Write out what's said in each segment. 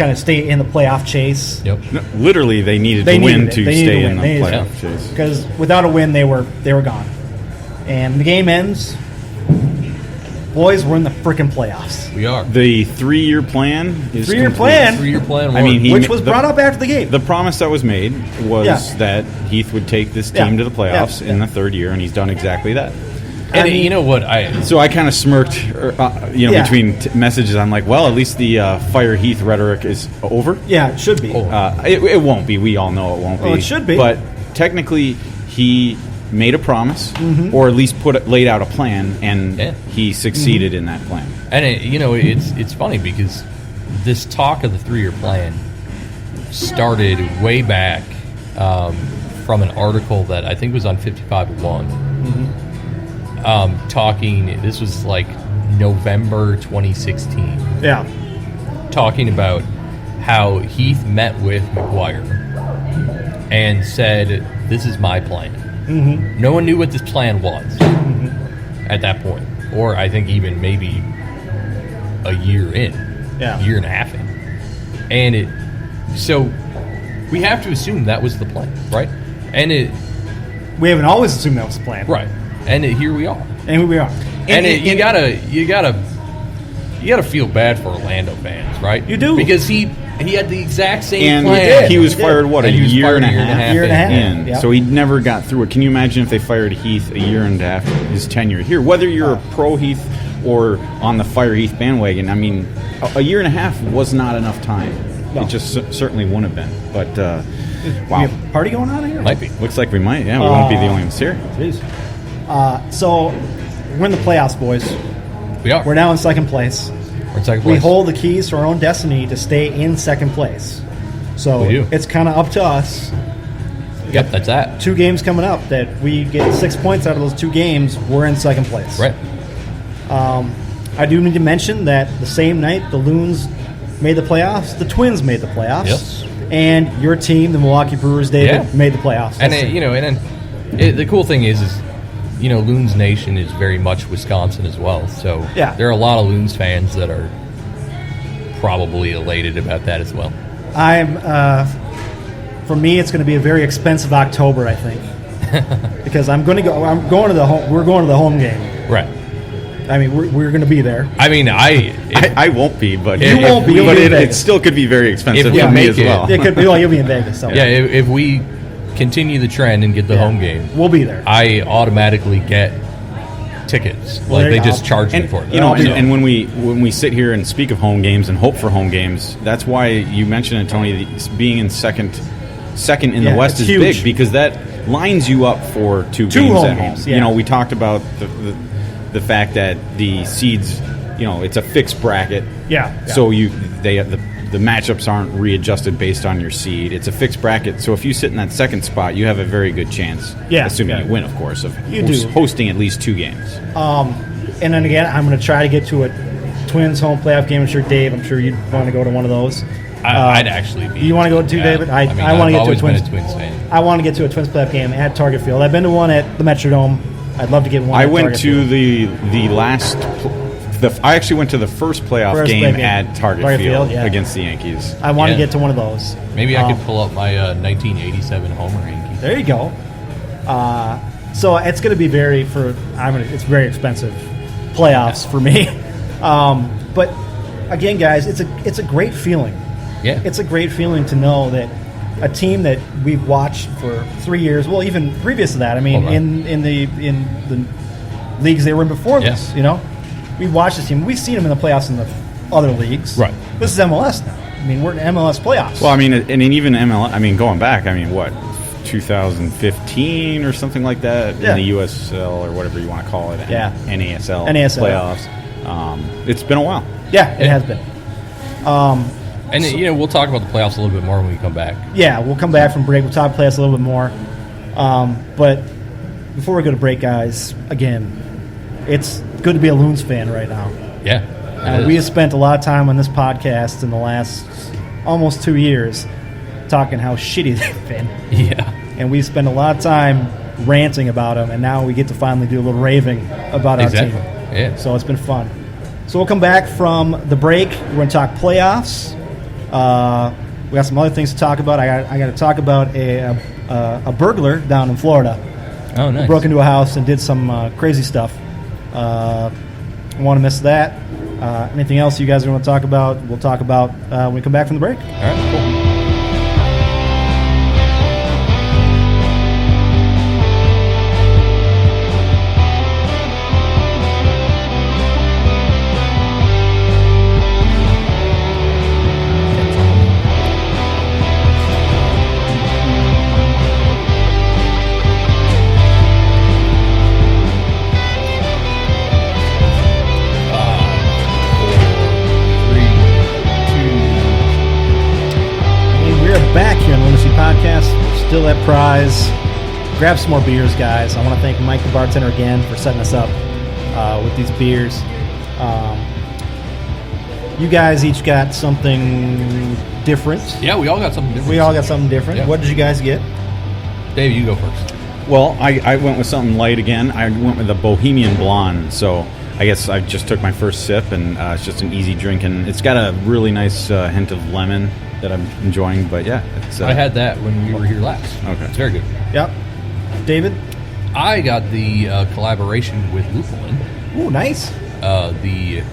kind of stay in the playoff chase. Yep. No, literally, they needed to win to stay in the playoff chase. Because without a win, they were gone. And the game ends. Boys, we're in the freaking playoffs. We are. The 3-year plan is complete. 3-year plan. I mean, which was brought up after the game. The promise that was made was that Heath would take this team to the playoffs in the third year, and he's done exactly that. And you know what? So I kind of smirked, between messages. I'm like, well, at least the fire Heath rhetoric is over. Yeah, it should be. It won't be. We all know it won't be. Well, it should be. But technically, he made a promise, or at least laid out a plan, and he succeeded in that plan. And it's funny because this talk of the 3-year plan started way back from an article that I think was on 55-1. Talking, this was like November 2016. Yeah. Talking about how Heath met with McGuire and said, "This is my plan." Mm-hmm. No one knew what this plan was at that point, or I think even maybe a year in, year and a half in, and so we have to assume that was the plan, right? And we haven't always assumed that was the plan, right? And here we are. And here we are. And you gotta feel bad for Orlando fans, right? You do, because he had the exact same and plan. He was fired a year and a half in. Yep. So he never got through it. Can you imagine if they fired Heath a year and a half his tenure here? Whether you're a pro Heath or on the fire Heath bandwagon, I mean, a year and a half was not enough time. No. It just certainly wouldn't have been. But wow, we have a party going on here? Might be. Looks like we might. Yeah, we won't be the only ones here. Jeez. So we're in the playoffs, boys. We are. We're now in second place. We're in second place. We hold the keys to our own destiny to stay in second place. So it's kind of up to us. Yep, that's that. 2 games coming up that we get 6 points out of those 2 games. We're in second place. Right. I do need to mention that the same night the Loons made the playoffs, the Twins made the playoffs. Yes. And your team, the Milwaukee Brewers, David, made the playoffs. And the cool thing is Loons Nation is very much Wisconsin as well. So there are a lot of Loons fans that are probably elated about that as well. For me, it's going to be a very expensive October, I think, because we're going to the home game. Right. I mean, we're going to be there. I mean, I won't be, but you won't be. But it still could be very expensive for me as well. It could be. Well, you'll be in Vegas. So. Yeah, if we continue the trend and get the home game, we'll be there. I automatically get tickets. They just charge me for it. And when we sit here and speak of home games and hope for home games, that's why you mentioned it, Tony. Being in second in the West is huge. Big, because that lines you up for two games home at games, home. Yeah. We talked about the fact that the seeds, it's a fixed bracket. Yeah. So the matchups aren't readjusted based on your seed. It's a fixed bracket. So if you sit in that second spot, you have a very good chance, assuming you win, of course, of hosting at least 2 games. And then again, I'm going to try to get to a Twins home playoff game. I'm sure, Dave, you'd want to go to one of those. I'd actually be. You want to go to, David? I want to get to a Twins fan. I want to get to a Twins playoff game at Target Field. I've been to one at the Metrodome. I'd love to get one. I went to the last. I actually went to the first playoff game at Target Field against the Yankees. I want to get to one of those. Maybe I could pull up my 1987 Homer Yankee. There you go. So it's going to be it's very expensive playoffs for me. But again, guys, it's a great feeling. Yeah, it's a great feeling to know that a team that we've watched for 3 years, well, even previous to that. I mean, in the leagues they were in before this, we've watched this team. We've seen them in the playoffs in the other leagues. Right. This is MLS now. I mean, we're in MLS playoffs. Well, I mean, and even MLS. I mean, going back, 2015 or something like that in the USL or whatever you want to call it. NASL playoffs. It's been a while. Yeah, it has been. We'll talk about the playoffs a little bit more when we come back. Yeah, we'll come back from break. We'll talk playoffs a little bit more. But before we go to break, guys, again, it's good to be a Loons fan right now. Yeah. We have spent a lot of time on this podcast in the last almost 2 years talking how shitty they've been. Yeah. And we spent a lot of time ranting about them, and now we get to finally do a little raving about our team. Yeah. So it's been fun. So we'll come back from the break. We're going to talk playoffs. We got some other things to talk about. I got to talk about a burglar down in Florida. Oh, nice. Who broke into a house and did some crazy stuff. Want to miss that. Anything else you guys want to talk about, we'll talk about when we come back from the break. All right, cool. Back here on the MNUFC podcast, still at Pryes. Grab some more beers, guys. I want to thank Mike, the bartender, again for setting us up with these beers. You guys each got something different. Yeah, we all got something different. We all got something different. Yeah. What did you guys get? Dave, you go first. Well, I went with something light again. I went with a Bohemian Blonde. So I guess I just took my first sip, and it's just an easy drink, and it's got a really nice hint of lemon that I'm enjoying. But yeah, it's, I had that when we were here last. Okay. It's very good. Yep. David? I got the collaboration with Lupulin. Ooh, nice. The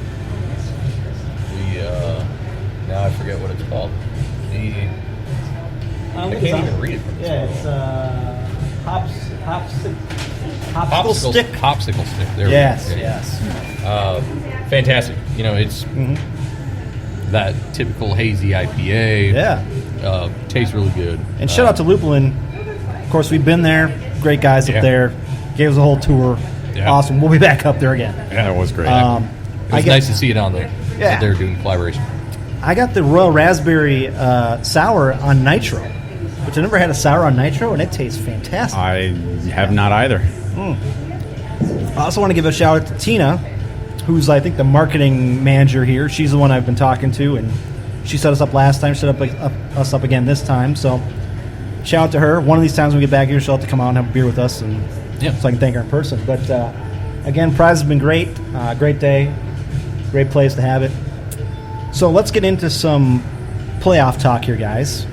now I forget what it's called. I can't even read it from this. Yeah, it's Popsicle stick. Popsicle stick. There Yes, we go. yes. Fantastic. You know, it's that typical hazy IPA. Yeah. Tastes really good. And shout out to Lupulin. Of course, we've been there. Great guys Yeah. up there. Gave us a whole tour. Yeah. Awesome. We'll be back up there again. Yeah, that was great. It was nice to see it on there. Yeah. That they're doing collaboration. I got the Royal Raspberry Sour on Nitro, which I never had a sour on Nitro, and it tastes fantastic. I have not either. I also want to give a shout out to Tina, who's, I think, the marketing manager here. She's the one I've been talking to, and she set us up last time, set us up again this time. So shout out to her. One of these times when we get back here, she'll have to come out and have a beer with us, and so I can thank her in person. But again, Pryes has been great. Great day. Great place to have it. So let's get into some playoff talk here, guys.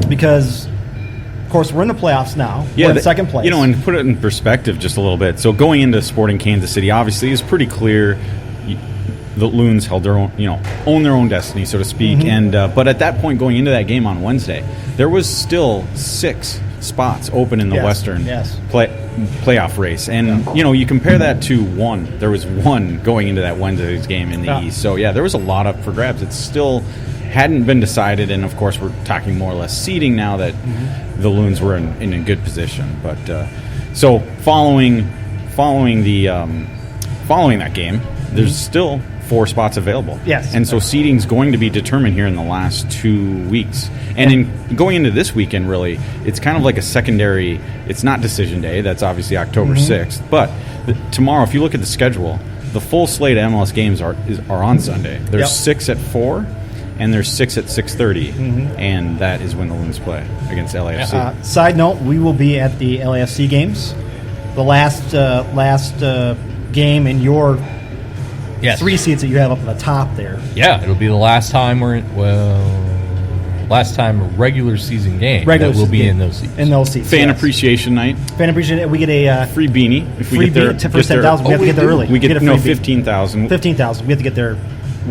Because, of course, we're in the playoffs now. We're in second place. You know, and to put it in perspective just a little bit. So going into Sporting Kansas City, obviously, is pretty clear. The Loons held their own, own their own destiny, so to speak. And but at that point, going into that game on Wednesday, there was still 6 spots open in the Western playoff race. And, you compare that to 1. There was 1 going into that Wednesday's game in the East. So, yeah, there was a lot up for grabs. It still hadn't been decided. And, of course, we're talking more or less seeding now that the Loons were in a good position. But so following that game, there's still 4 spots available. Yes. And so seeding's going to be determined here in the last 2 weeks. And in going into this weekend, really, it's kind of like a secondary. It's not decision day. That's obviously October 6th. But tomorrow, if you look at the schedule, the full slate of MLS games are on Sunday. There's 6 at 4, and there's 6 at 6:30, and that is when the Loons play against LAFC. Side note: we will be at the LAFC games. The last game in your 3 seats that you have up at the top there. Yeah, it'll be the last time last time a regular season game that will be in those seats. In those seats. Fan appreciation night. Fan appreciation. We get a free beanie if we free get there. beanie for 10,000. We have to get there early. We get a free beanie. 15,000. 15,000. We have to get there.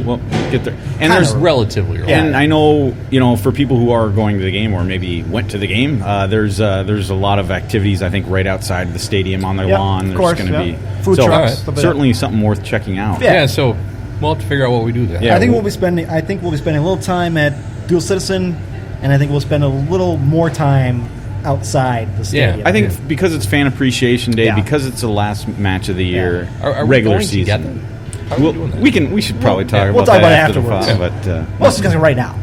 Well, get there. And there's relatively early. And I know, for people who are going to the game or maybe went to the game, there's a lot of activities, I think, right outside the stadium on their lawn. Of course, there's going to be food trucks. Certainly something worth checking out. Yeah, so we'll have to figure out what we do there. Yeah, I think we'll be spending a little time at Dual Citizen, and I think we'll spend a little more time outside the stadium. I think because it's Fan Appreciation Day, because it's the last match of the year, Are we regular going season. Together? We should probably talk we'll about talk that about it afterwards. But let's discuss it right now.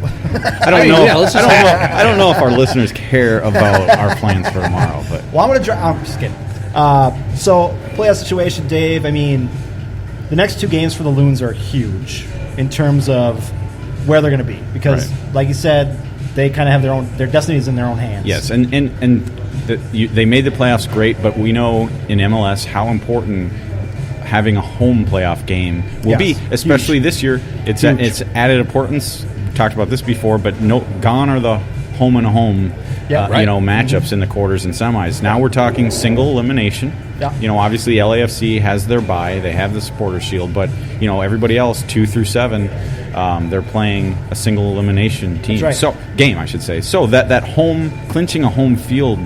I don't know. I don't know if our listeners care about our plans for tomorrow. But I'm going to. I'm just kidding. So playoff situation, Dave. I mean, the next 2 games for the Loons are huge in terms of where they're going to be because, like you said, they kind of have their destiny is in their own hands. Yes, and they made the playoffs great, but we know in MLS how important having a home playoff game will be, especially this year. It's added importance talked about this before, but gone are the home and home, matchups in the quarters and semis. Now we're talking single elimination. Yeah. Obviously LAFC has their bye; they have the Supporter Shield, but everybody else 2 through 7, they're playing a single elimination team. That's right. Game, I should say. So that home clinching a home field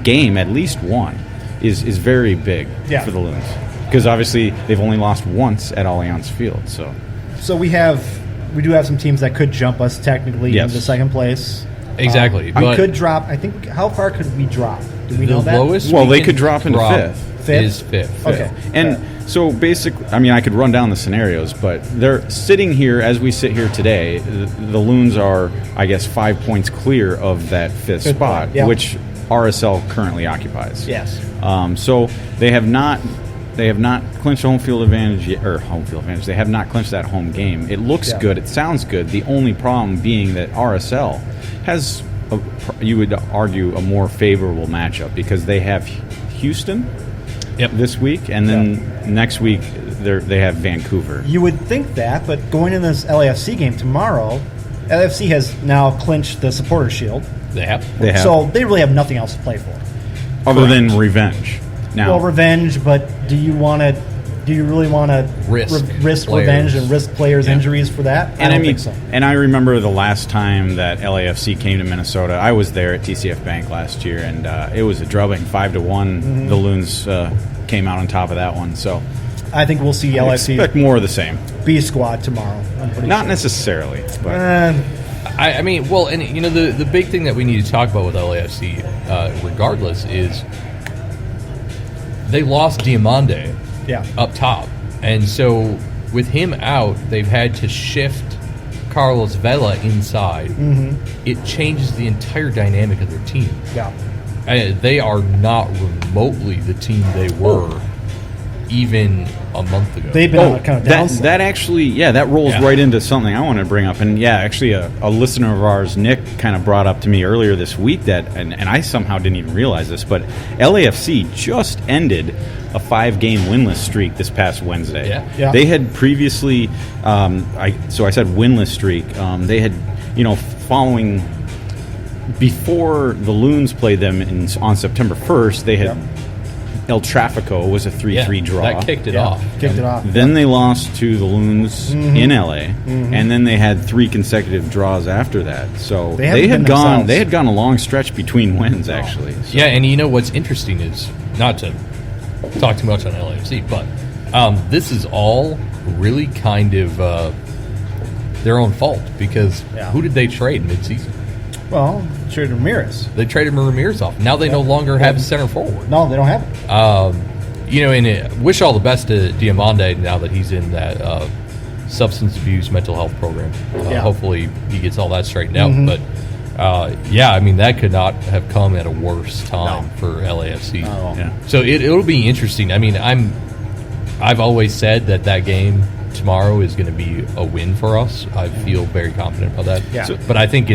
game, at least one, is very big for the Loons, because obviously they've only lost once at Allianz Field. So we do have some teams that could jump us technically into second place. Exactly. We could drop. I think. How far could we drop? Do we know that? Lowest they could drop into fifth. Is fifth. Okay. And so basically, I could run down the scenarios, but they're sitting here as we sit here today. The Loons are, I guess, 5 points clear of that fifth spot, which RSL currently occupies. Yes. So they have not clinched home field advantage They have not clinched that home game. It looks good. It sounds good. The only problem being that RSL has, you would argue, a more favorable matchup, because they have Houston this week, and then next week they have Vancouver. You would think that, but going in this LAFC game tomorrow, LAFC has now clinched the Supporter Shield. They have. So they really have nothing else to play for. Other than revenge. Now, revenge, but do you really want to risk revenge and risk players' injuries for that? I don't think so. And I remember the last time that LAFC came to Minnesota. I was there at TCF Bank last year, and it was a drubbing, 5-1. Mm-hmm. The Loons came out on top of that one. So I think we'll see LAFC expect more of the same. B squad tomorrow. Not necessarily, but the big thing that we need to talk about with LAFC, regardless, is they lost Diamande up top. And so with him out, they've had to shift Carlos Vela inside. Mm-hmm. It changes the entire dynamic of their team. Yeah. They are not remotely the team they were even a month ago. They've been on a kind of downside. That actually, that rolls right into something I want to bring up. And actually a listener of ours, Nick, kind of brought up to me earlier this week that, and I somehow didn't even realize this, but LAFC just ended a 5-game winless streak this past Wednesday. Yeah. They had previously, I said winless streak. They had, following, before the Loons played them on September 1st, they had El Tráfico was a 3-3 draw. That kicked it off. Then they lost to the Loons in LA, and then they had 3 consecutive draws after that. So they had gone a long stretch between wins, actually. So. Yeah, and what's interesting is, not to talk too much on LAFC, but this is all really kind of their own fault, because who did they trade midseason? Well, traded Ramirez. They traded Ramirez off. Now they no longer have center forward. No, they don't have it. And wish all the best to Diamande now that he's in that substance abuse mental health program. Hopefully he gets all that straightened out. But that could not have come at a worse time for LAFC. So it'll be interesting. I've always said that game tomorrow is going to be a win for us. I feel very confident about that. Yeah. But I think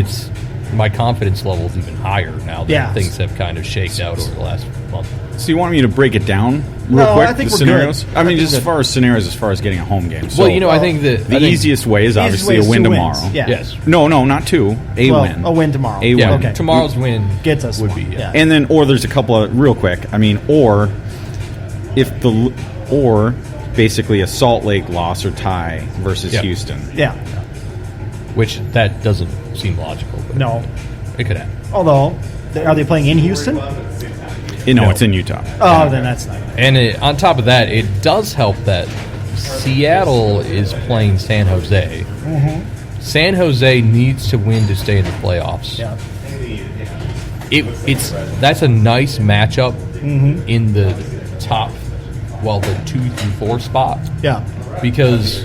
my confidence level is even higher now that things have kind of shaked out over the last month. So you want me to break it down real quick? I think the we're scenarios? good. As far as scenarios, as far as getting a home game. So, I think the easiest way is obviously a win tomorrow. Yeah. Yes. No, not 2. A win. A win tomorrow. A win. Okay. Tomorrow's win gets us would one. be And then, or there's a couple of real quick. Or basically a Salt Lake loss or tie versus Houston. Yeah. Which that doesn't seem logical. But No. it could happen. Although, are they playing in Houston? No, it's in Utah. Oh, then that's not. And on top of that, it does help that Seattle is playing San Jose. Mm-hmm. San Jose needs to win to stay in the playoffs. Yeah. That's a nice matchup in the top, the 2 through 4 spot. Yeah. Because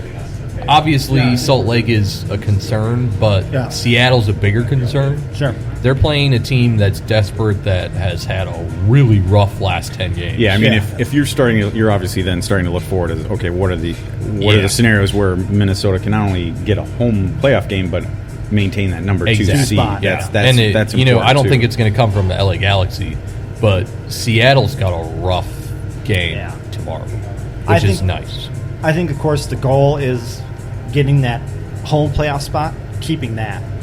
obviously Salt Lake is a concern, but Seattle's a bigger concern. Sure. They're playing a team that's desperate, that has had a really rough last 10 games. Yeah, if you're obviously then starting to look forward as, okay, what are the scenarios where Minnesota can not only get a home playoff game but maintain that number 2 seed? Spot. That's I don't too. think it's going to come from the LA Galaxy, but Seattle's got a rough game tomorrow, which is nice. I think, of course, the goal is getting that home playoff spot keeping that.